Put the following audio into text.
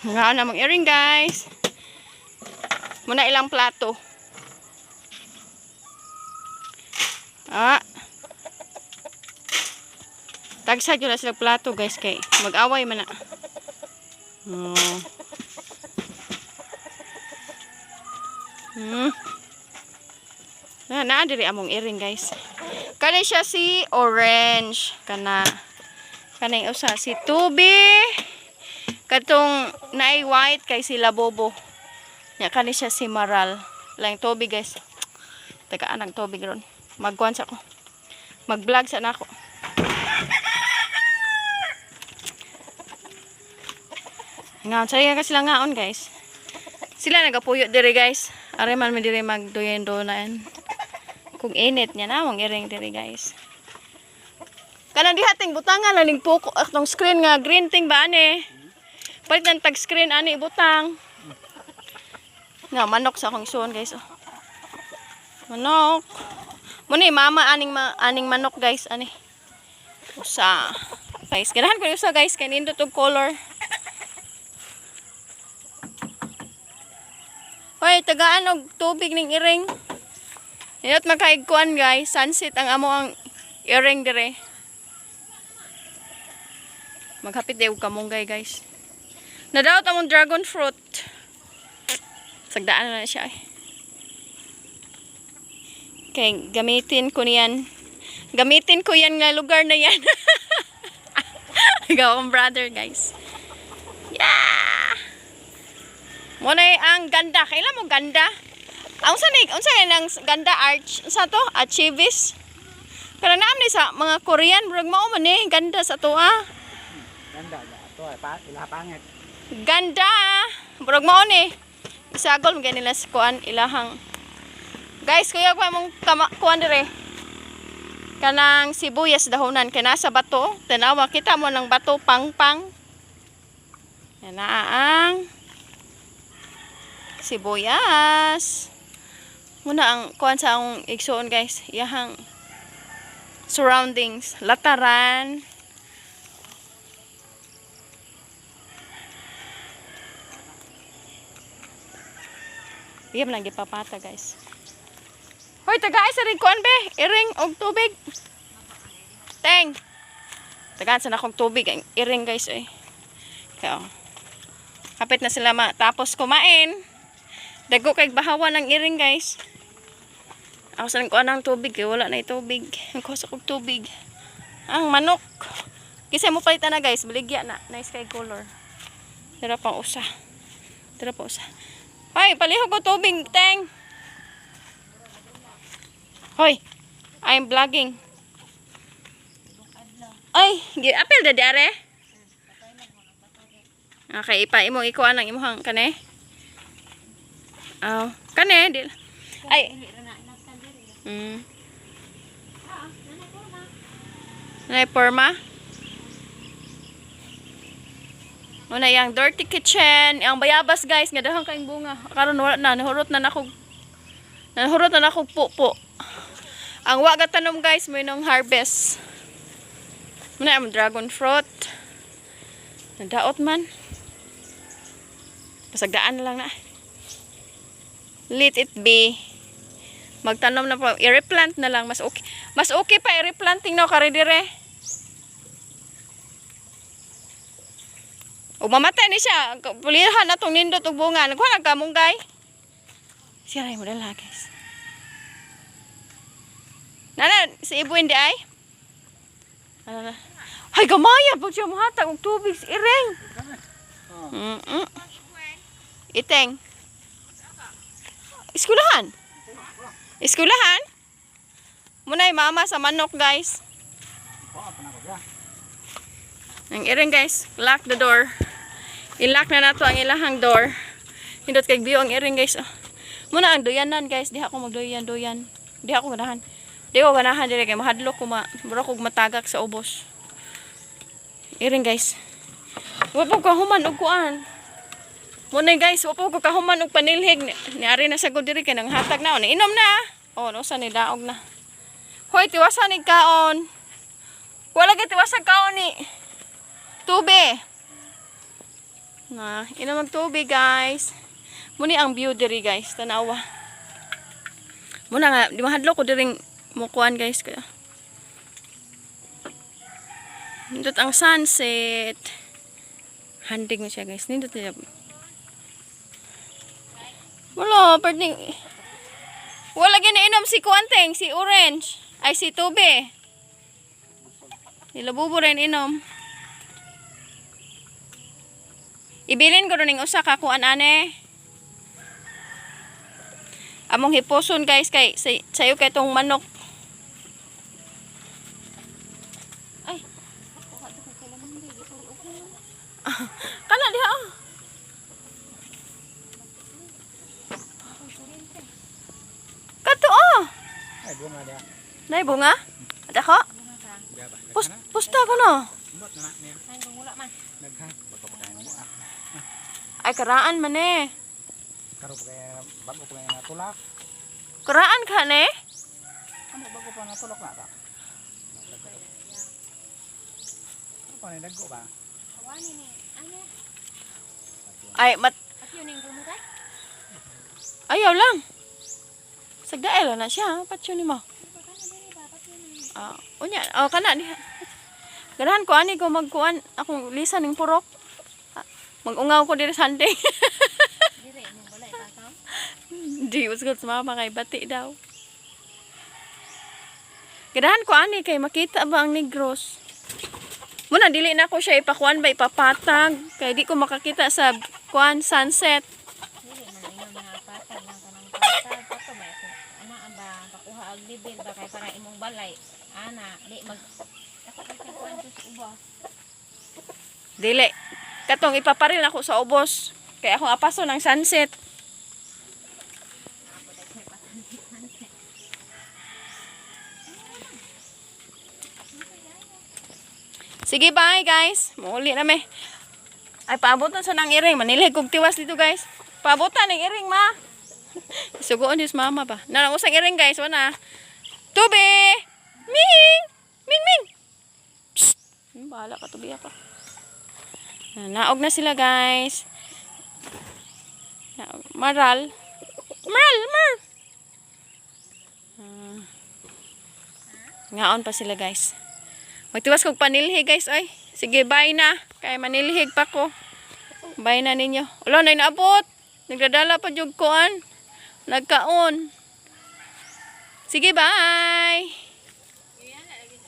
Nga namang earring guys. Muna ilang plato. Tagsad yun na sila plato guys kay mag-away man na. Diri among earring guys. Kani siya si orange. Kanang usa si Tubi. Katong naay white kay si Labobo. Nya kani siya si Maral. Lang Tubi guys. Tagaan ang Tubi ron. Magkuan sa ko. Mag-vlog sa nako. Ngaon sa kasi lang ngaon guys. Sila nagapuyo diri guys. Are man mi diri magduyen-donan. Kung init nya na mong earring diri guys. Kanang dihating butangan laning puko atong screen nga green ting ba ani. Palit nang tag screen ani butang. Nga manok sa akong suon guys. Oh. Manok. Muni mama aning manok guys ani. Usa. Guys, ganahan ko usa guys kay nindot og color. Hoy, tagaan og tubig ning earring. Inot makaigkuan guys, sunset ang amo ang earring dire. Maghapit daw kamunggay guys. Nadaot among dragon fruit. Sagdaan na siya. Kay gamitin ko niyan. Gamitin ko yan nga lugar na yan. Ikaw ang brother guys. Yeah! Muna ang ganda. Kailan mo ganda? Ang unsa nang ganda arch sa to? Achievist. Pero naam ni sa mga Korean brog mao man ni ganda sa to Ganda to ila pangit. Ganda. Brog mao ni. Isagol mga nila sa kuan ilahang. Guys, kuya ko mong kuan dire. Kanang sibuyas dahonan kay nasa bato. Tanawa kita mo ng bato pangpang. Yan na ang sibuyas. Muna ang kuan sa akong igsoon guys. Iyahang surroundings. Lataran. Iyam lang gipapata guys. Hoy, tagaay sa rin kuan be. Iring og tubig. Teng. Tagaan sa nakong tubig. Ang iring guys eh. Kaya kapit na sila tapos kumain. Dago kay bahawan ng iring guys. Ako sa kuan ng tubig eh. Wala na tubig. Ang kusa kong tubig. Ang manok. Kisay mo palitan na guys. Baligya na. Nice kay color. Tira pang usa. Hoy, palihog ko tubig. Teng. Hoy, I'm vlogging. Ay, apel da diare. Okay, imo ikuan ang imuhang kane. Kane di. Ay. Nay porma. Una yang dirty kitchen, ang bayabas guys, nga dahang kaing bunga. Karon wala na, nahurot na nako pupo. Ang waga tanom guys, may nung harvest. Muna ang dragon fruit. Nadaot man. Pasagdaan lang na. Let it be. Magtanom na po. I-replant na lang. Mas okay pa i-replanting na kare dire. O mamatay ni siya. Pulihan na itong nindot o bunga. Nagkuha nagkamunggay. Siya rin mo dala guys. Nana, si Ibu hindi ay? Ano na? Ay, gamaya! Pag siya mahatag og tubig sa iring. Iteng. Iskulahan? Muna'y mama sa manok guys. Ang iring guys. Lock the door. I-lock na nato ang ilahang door. Hindot kay view ang iring guys. Muna ang doyanan guys. Di ako magdoyan. Di ako ganahan. Di ko ganahan dire kay mahadlok ko bro kog matagak sa ubos. Iring guys. Wa po kahuman og kuan. Muna guys, wa po ko kahuman og panilhig. Niari na sagod dire kay nang hatag na. Inom na. Oh, no sa ni daog na. Hoy, tiwasan ni kaon. Wala gyud tiwasag kaon ni. Tube. Na, inom ng tubig guys. Muni ang view diri guys, tanawa. Muna nga, di mahadlo ko diring mukuan guys kaya. Nindot ang sunset. Handing mo siya guys. Nindot niya. Wala, pwedeng. Wala ginainom si Kuanteng, si Orange. Ay, si Tube. Nilabubo rin inom. Ibilin ko rin usa ka kuan ane. Among hiposon guys kay sayo kay tong manok. Ay. Kana diha ah. Kato oh. Ay, bunga dia. Nay bunga? Ada ko? Dia ba? Pusta ko no. Mbot na niya. Ay, wala man. Nagha. Pagpapakain mo ah. Ay karaan man eh. Karo pa kaya bago pa kaya natulak. Karaan ka ne? Ano bago pa natulak na ta? Ano pa ni dagko ba? Awani ni. Ano? Ay At yun yung gumuray? ayaw lang. Sagdael na siya, patyo ni mo. Unya, kana diha. Ganahan ko ani ko magkuan akong lisan ning purok. Magungaw ko diri sa handing. Dire, mong balay takaw. Di usgot sa mama kay bati daw. Ganahan ko ani kay makita ba ang negros. Muna dili na ko siya ipakuan ba ipapatag kay di ko makakita sa kuan sunset. Dire, man ingon mga patag lang kanang patag. Kato ba ito? Ana ba pakuha ang libil ba kay para imong balay? Ana, di mag ako kay kuan sa ubos. Dili. Katong ipaparil ako sa ubos. Kaya ako apaso ng sunset. Sige, bye guys. Muuli na me. Ay, paabotan sa nang iring. Manilig kog tiwas dito guys. Paabotan ng iring ma. Sugoon yung mama ba. Nanangusang iring guys. Wana. Tubi! Ming! Ming! Ming! Psst! Bahala ka, tubi ako. Naog na sila guys. Maral. Maral! Maral! Ngaon pa sila guys. Magtiwas kog panilhi guys. Ay, sige bye na. Kaya manilhig pa ko. Bye na ninyo. Ulo na inaabot. Nagdadala pa jug kuan. Nagkaon. Sige bye.